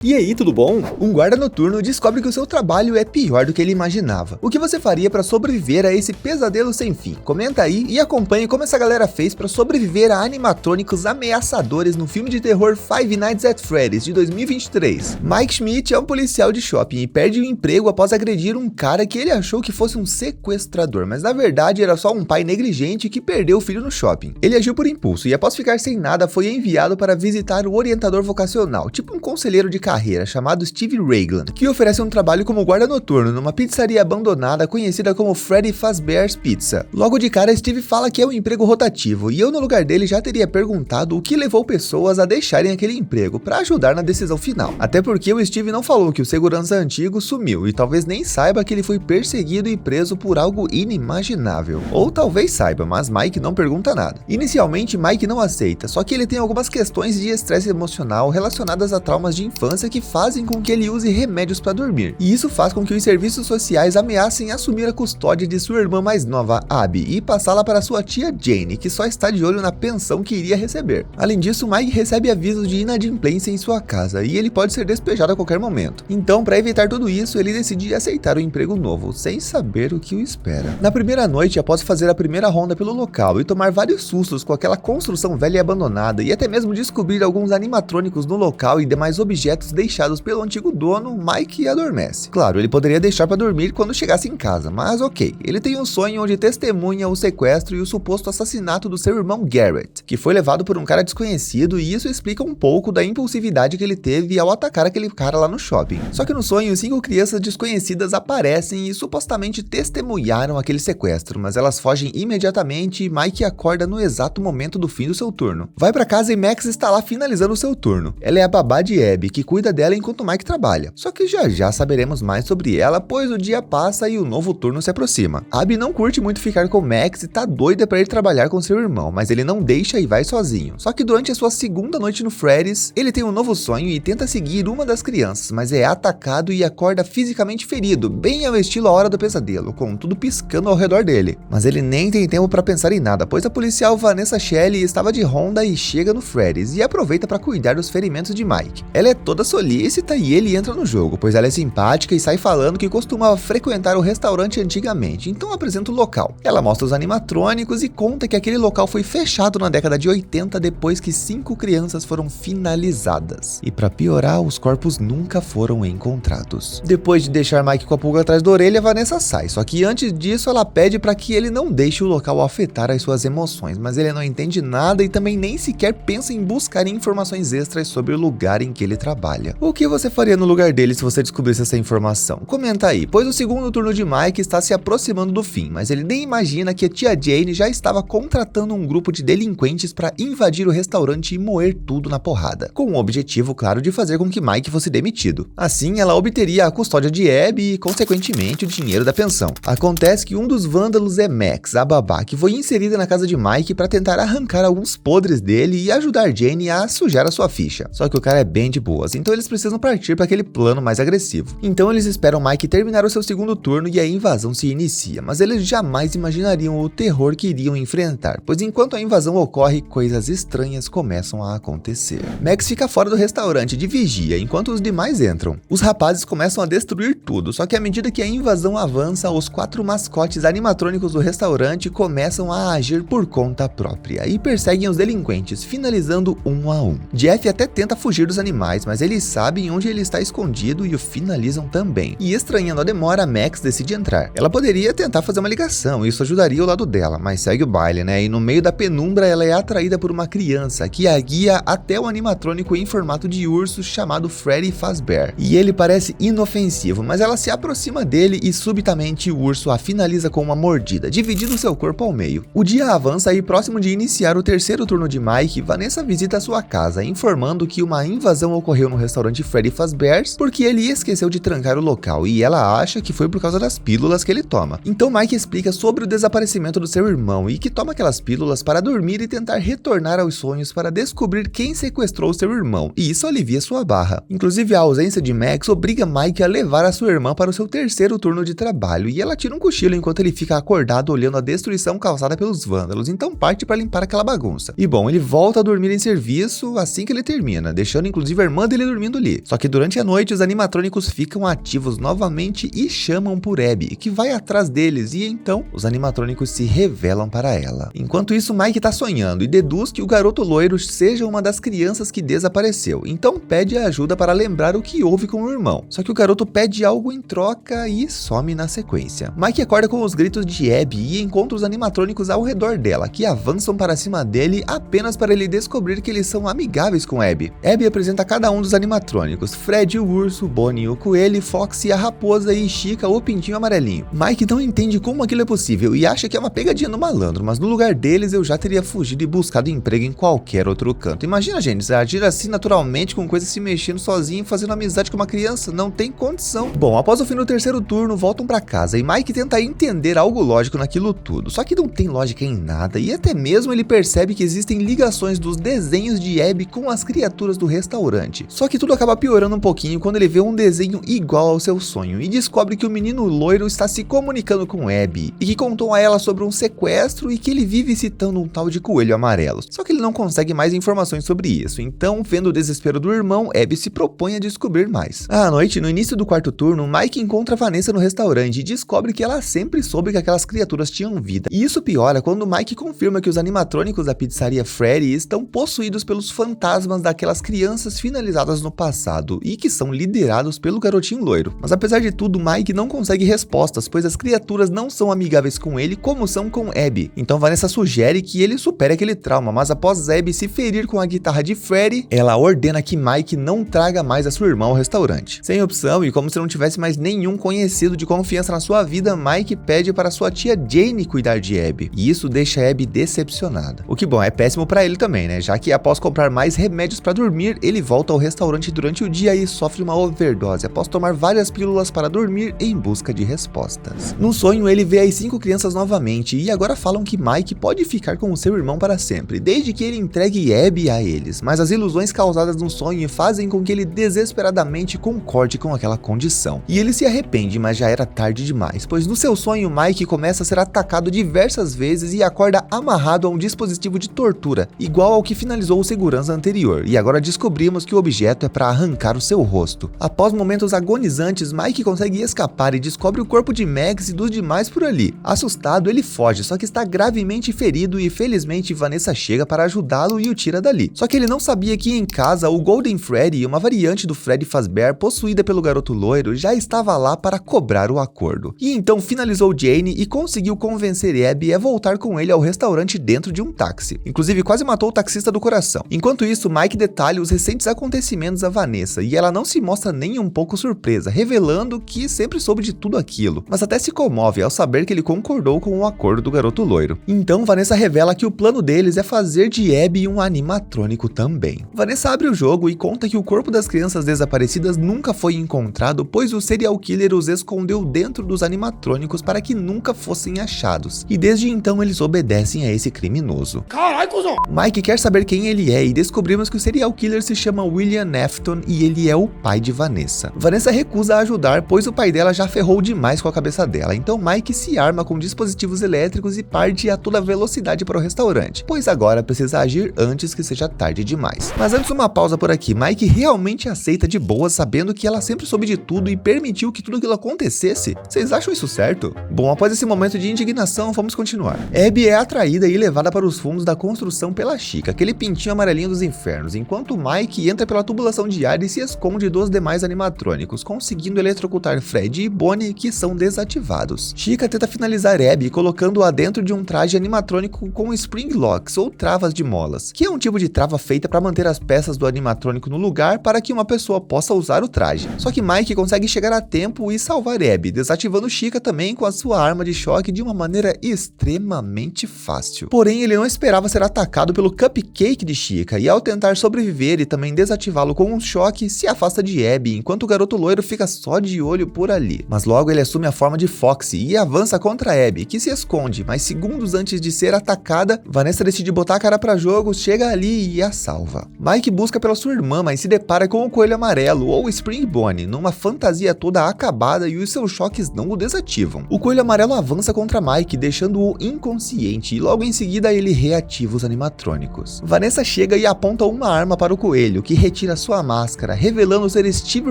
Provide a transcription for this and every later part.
E aí, tudo bom? Um guarda noturno descobre que o seu trabalho é pior do que ele imaginava. O que você faria para sobreviver a esse pesadelo sem fim? Comenta aí e acompanhe como essa galera fez para sobreviver a animatrônicos ameaçadores no filme de terror Five Nights at Freddy's de 2023. Mike Schmidt é um policial de shopping e perde o emprego após agredir um cara que ele achou que fosse um sequestrador, mas na verdade era só um pai negligente que perdeu o filho no shopping. Ele agiu por impulso e após ficar sem nada foi enviado para visitar o orientador vocacional, tipo um conselheiro de carreira chamado Steve Raglan, que oferece um trabalho como guarda noturno numa pizzaria abandonada conhecida como Freddy Fazbear's Pizza. Logo de cara, Steve fala que é um emprego rotativo e eu no lugar dele já teria perguntado o que levou pessoas a deixarem aquele emprego para ajudar na decisão final. Até porque o Steve não falou que o segurança antigo sumiu e talvez nem saiba que ele foi perseguido e preso por algo inimaginável. Ou talvez saiba, mas Mike não pergunta nada. Inicialmente, Mike não aceita, só que ele tem algumas questões de estresse emocional relacionadas a traumas de infância que fazem com que ele use remédios para dormir. E isso faz com que os serviços sociais ameacem assumir a custódia de sua irmã mais nova, Abby, e passá-la para sua tia Jane, que só está de olho na pensão que iria receber. Além disso, Mike recebe avisos de inadimplência em sua casa e ele pode ser despejado a qualquer momento. Então, para evitar tudo isso, ele decide aceitar o emprego novo, sem saber o que o espera. Na primeira noite, após fazer a primeira ronda pelo local e tomar vários sustos com aquela construção velha e abandonada e até mesmo descobrir alguns animatrônicos no local e demais objetos deixados pelo antigo dono, Mike adormece. Claro, ele poderia deixar para dormir quando chegasse em casa, mas ok. Ele tem um sonho onde testemunha o sequestro e o suposto assassinato do seu irmão Garrett, que foi levado por um cara desconhecido, e isso explica um pouco da impulsividade que ele teve ao atacar aquele cara lá no shopping. Só que no sonho, 5 crianças desconhecidas aparecem e supostamente testemunharam aquele sequestro, mas elas fogem imediatamente e Mike acorda no exato momento do fim do seu turno. Vai para casa e Max está lá finalizando o seu turno. Ela é a babá de Abby, que cuida dela enquanto Mike trabalha. Só que já saberemos mais sobre ela, pois o dia passa e o novo turno se aproxima. Abby não curte muito ficar com Max e tá doida para ir trabalhar com seu irmão, mas ele não deixa e vai sozinho. Só que durante a sua segunda noite no Freddy's, ele tem um novo sonho e tenta seguir uma das crianças, mas é atacado e acorda fisicamente ferido, bem ao estilo A Hora do Pesadelo, com tudo piscando ao redor dele. Mas ele nem tem tempo para pensar em nada, pois a policial Vanessa Shelley estava de ronda e chega no Freddy's e aproveita para cuidar dos ferimentos de Mike. Ela é toda solícita e ele entra no jogo, pois ela é simpática e sai falando que costumava frequentar o restaurante antigamente, então apresenta o local. Ela mostra os animatrônicos e conta que aquele local foi fechado na década de 80 depois que 5 crianças foram finalizadas. E para piorar, os corpos nunca foram encontrados. Depois de deixar Mike com a pulga atrás da orelha, Vanessa sai, só que antes disso ela pede para que ele não deixe o local afetar as suas emoções, mas ele não entende nada e também nem sequer pensa em buscar informações extras sobre o lugar em que ele trabalha. O que você faria no lugar dele se você descobrisse essa informação? Comenta aí, pois o segundo turno de Mike está se aproximando do fim, mas ele nem imagina que a tia Jane já estava contratando um grupo de delinquentes para invadir o restaurante e moer tudo na porrada, com o objetivo, claro, de fazer com que Mike fosse demitido. Assim, ela obteria a custódia de Abby e, consequentemente, o dinheiro da pensão. Acontece que um dos vândalos é Max, a babá, que foi inserida na casa de Mike para tentar arrancar alguns podres dele e ajudar Jane a sujar a sua ficha. Só que o cara é bem de boas, então eles precisam partir para aquele plano mais agressivo. Então eles esperam Mike terminar o seu segundo turno e a invasão se inicia, mas eles jamais imaginariam o terror que iriam enfrentar, pois enquanto a invasão ocorre, coisas estranhas começam a acontecer. Max fica fora do restaurante de vigia enquanto os demais entram. Os rapazes começam a destruir tudo, só que à medida que a invasão avança, os 4 mascotes animatrônicos do restaurante começam a agir por conta própria e perseguem os delinquentes, finalizando um a um. Jeff até tenta fugir dos animais, mas eles sabem onde ele está escondido e o finalizam também. E estranhando a demora, Max decide entrar. Ela poderia tentar fazer uma ligação, isso ajudaria o lado dela, mas segue o baile, né? E no meio da penumbra ela é atraída por uma criança que a guia até o animatrônico em formato de urso chamado Freddy Fazbear. E ele parece inofensivo, mas ela se aproxima dele e subitamente o urso a finaliza com uma mordida, dividindo seu corpo ao meio. O dia avança e próximo de iniciar o terceiro turno de Mike, Vanessa visita a sua casa, informando que uma invasão ocorreu no restaurante Freddy Fazbear's porque ele esqueceu de trancar o local e ela acha que foi por causa das pílulas que ele toma. Então Mike explica sobre o desaparecimento do seu irmão e que toma aquelas pílulas para dormir e tentar retornar aos sonhos para descobrir quem sequestrou seu irmão, e isso alivia sua barra. Inclusive a ausência de Max obriga Mike a levar a sua irmã para o seu terceiro turno de trabalho e ela tira um cochilo enquanto ele fica acordado olhando a destruição causada pelos vândalos, então parte para limpar aquela bagunça. E bom, ele volta a dormir em serviço assim que ele termina, deixando inclusive a irmã dele dormindo ali. Só que durante a noite os animatrônicos ficam ativos novamente e chamam por Abby, que vai atrás deles, e então os animatrônicos se revelam para ela. Enquanto isso, Mike tá sonhando e deduz que o garoto loiro seja uma das crianças que desapareceu, então pede ajuda para lembrar o que houve com o irmão. Só que o garoto pede algo em troca e some na sequência. Mike acorda com os gritos de Abby e encontra os animatrônicos ao redor dela, que avançam para cima dele apenas para ele descobrir que eles são amigáveis com Abby. Abby apresenta cada um dos animatrônicos: Fred o urso, Bonnie o coelho, Foxy a raposa e Chica o pintinho amarelinho. Mike não entende como aquilo é possível e acha que é uma pegadinha no malandro, mas no lugar deles eu já teria fugido e buscado emprego em qualquer outro canto. Imagina, gente, você agir assim naturalmente com coisas se mexendo sozinho e fazendo amizade com uma criança, não tem condição. Bom, após o fim do terceiro turno, voltam pra casa e Mike tenta entender algo lógico naquilo tudo, só que não tem lógica em nada e até mesmo ele percebe que existem ligações dos desenhos de Abby com as criaturas do restaurante. Só que tudo acaba piorando um pouquinho quando ele vê um desenho igual ao seu sonho e descobre que o menino loiro está se comunicando com Abby e que contou a ela sobre um sequestro e que ele vive citando um tal de coelho amarelo. Só que ele não consegue mais informações sobre isso, então, vendo o desespero do irmão, Abby se propõe a descobrir mais. À noite, no início do quarto turno, Mike encontra Vanessa no restaurante e descobre que ela sempre soube que aquelas criaturas tinham vida. E isso piora quando Mike confirma que os animatrônicos da pizzaria Freddy estão possuídos pelos fantasmas daquelas crianças finalizadas no passado e que são liderados pelo garotinho loiro. Mas apesar de tudo, Mike não consegue respostas, pois as criaturas não são amigáveis com ele como são com Abby. Então Vanessa sugere que ele supere aquele trauma, mas após Abby se ferir com a guitarra de Freddy, ela ordena que Mike não traga mais a sua irmã ao restaurante. Sem opção e como se não tivesse mais nenhum conhecido de confiança na sua vida, Mike pede para sua tia Jane cuidar de Abby, e isso deixa Abby decepcionada. O que, bom, é péssimo para ele também, né? Já que após comprar mais remédios para dormir, ele volta ao restaurante durante o dia e sofre uma overdose após tomar várias pílulas para dormir em busca de respostas. No sonho, ele vê as 5 crianças novamente e agora falam que Mike pode ficar com o seu irmão para sempre, desde que ele entregue Abby a eles, mas as ilusões causadas no sonho fazem com que ele desesperadamente concorde com aquela condição. E ele se arrepende, mas já era tarde demais, pois no seu sonho Mike começa a ser atacado diversas vezes e acorda amarrado a um dispositivo de tortura, igual ao que finalizou o segurança anterior, e agora descobrimos que o objeto é para arrancar o seu rosto. Após momentos agonizantes, Mike consegue escapar e descobre o corpo de Max e dos demais por ali. Assustado, ele foge, só que está gravemente ferido e felizmente Vanessa chega para ajudá-lo e o tira dali. Só que ele não sabia que em casa o Golden Freddy, uma variante do Freddy Fazbear possuída pelo garoto loiro, já estava lá para cobrar o acordo. E então finalizou Jane e conseguiu convencer Abby a voltar com ele ao restaurante dentro de um táxi. Inclusive quase matou o taxista do coração. Enquanto isso, Mike detalha os recentes acontecimentos a Vanessa e ela não se mostra nem um pouco surpresa, revelando que sempre soube de tudo aquilo, mas até se comove ao saber que ele concordou com o acordo do garoto loiro. Então Vanessa revela que o plano deles é fazer de Abby um animatrônico também. Vanessa abre o jogo e conta que o corpo das crianças desaparecidas nunca foi encontrado, pois o serial killer os escondeu dentro dos animatrônicos para que nunca fossem achados, e desde então eles obedecem a esse criminoso. Caralho, cuzão! Mike quer saber quem ele é e descobrimos que o serial killer se chama William Afton e ele é o pai de Vanessa. Vanessa recusa a ajudar, pois o pai dela já ferrou demais com a cabeça dela, então Mike se arma com dispositivos elétricos e parte a toda velocidade para o restaurante, pois agora precisa agir antes que seja tarde demais. Mas antes uma pausa por aqui, Mike realmente aceita de boa, sabendo que ela sempre soube de tudo e permitiu que tudo aquilo acontecesse? Vocês acham isso certo? Bom, após esse momento de indignação, vamos continuar. Abby é atraída e levada para os fundos da construção pela Chica, aquele pintinho amarelinho dos infernos, enquanto Mike entra pela tubulação de ar e se esconde dos demais animatrônicos, conseguindo eletrocutar Fred e Bonnie, que são desativados. Chica tenta finalizar Abby colocando-a dentro de um traje animatrônico com spring locks ou travas de molas, que é um tipo de trava feita para manter as peças do animatrônico no lugar para que uma pessoa possa usar o traje. Só que Mike consegue chegar a tempo e salvar Abby, desativando Chica também com a sua arma de choque de uma maneira extremamente fácil. Porém, ele não esperava ser atacado pelo cupcake de Chica e ao tentar sobreviver e também desativá-lo com um choque, se afasta de Abby, enquanto o garoto loiro fica só de olho por ali. Mas logo ele assume a forma de Foxy e avança contra Abby, que se esconde, mas segundos antes de ser atacada, Vanessa decide botar a cara pra jogo, chega ali e a salva. Mike busca pela sua irmã, mas se depara com o coelho amarelo, ou Spring Bonnie, numa fantasia toda acabada e os seus choques não o desativam. O coelho amarelo avança contra Mike, deixando-o inconsciente, e logo em seguida ele reativa os animatrônicos. Vanessa chega e aponta uma arma para o coelho, que retira sua máscara, revelando ser Steve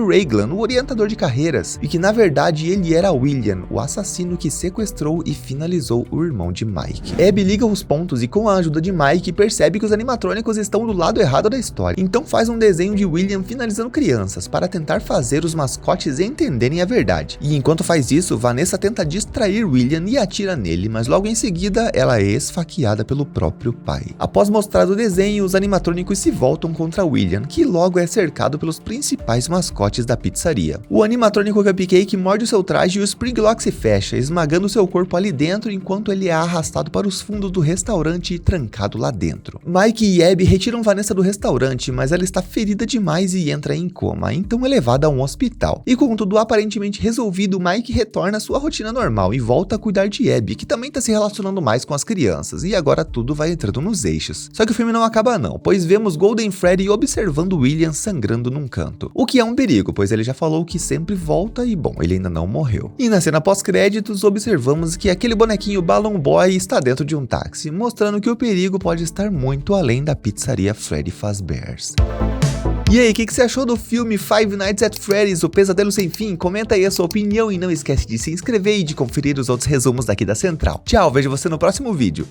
Raglan, o orientador de carreiras, e que na verdade ele era William, o assassino que sequestrou e finalizou o irmão de Mike. Abby liga os pontos e com a ajuda de Mike percebe que os animatrônicos estão do lado errado da história, então faz um desenho de William finalizando crianças para tentar fazer os mascotes entenderem a verdade. E enquanto faz isso, Vanessa tenta distrair William e atira nele, mas logo em seguida ela é esfaqueada pelo próprio pai. Após mostrar o desenho, os animatrônicos se voltam contra William, que logo é cercado pelos principais mascotes da pizzaria. O animatrônico Cupcake morde o seu traje e o Springlock se fecha, esmagando seu corpo ali dentro enquanto ele é arrastado para os fundos do restaurante e trancado lá dentro. Mike e Abby retiram Vanessa do restaurante, mas ela está ferida demais e entra em coma, então é levada a um hospital. E com tudo aparentemente resolvido, Mike retorna à sua rotina normal e volta a cuidar de Abby, que também está se relacionando mais com as crianças, e agora tudo vai entrando nos eixos. Só que o filme não acaba não, pois vemos Golden Freddy observando William sangrando num canto. O que é um perigo, pois ele já falou que sempre volta e bom, ele ainda não morreu. E na cena pós-créditos observamos que aquele bonequinho Balloon Boy está dentro de um táxi, mostrando que o perigo pode estar muito além da pizzaria Freddy Fazbear's. E aí, o que você achou do filme Five Nights at Freddy's, O Pesadelo Sem Fim? Comenta aí a sua opinião e não esquece de se inscrever e de conferir os outros resumos daqui da Central. Tchau, vejo você no próximo vídeo.